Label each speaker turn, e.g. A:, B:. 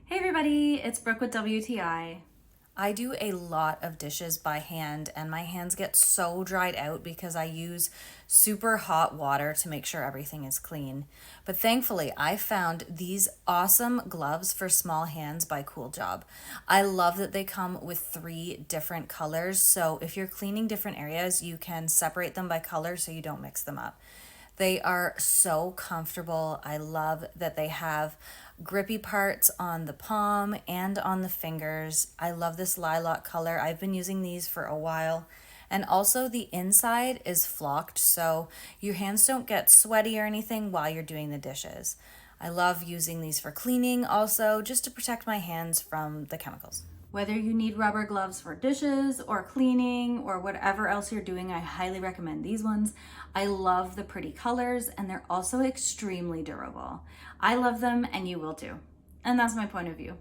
A: Hey everybody, it's Brooke with WTI. I do a lot of dishes by hand and my hands get so dried out because I use super hot water to make sure everything is clean. But thankfully, I found these awesome gloves for small hands by COOLJOB. I love that they come with 3 different colors, so if you're cleaning different areas, you can separate them by color so you don't mix them up. They are so comfortable. I love that they have grippy parts on the palm and on the fingers. I love this lilac color. I've been using these for a while. And also the inside is flocked, so your hands don't get sweaty or anything while you're doing the dishes. I love using these for cleaning also, just to protect my hands from the chemicals. Whether you need rubber gloves for dishes or cleaning or whatever else you're doing, I highly recommend these ones. I love the pretty colors and they're also extremely durable. I love them and you will too. And that's my point of view.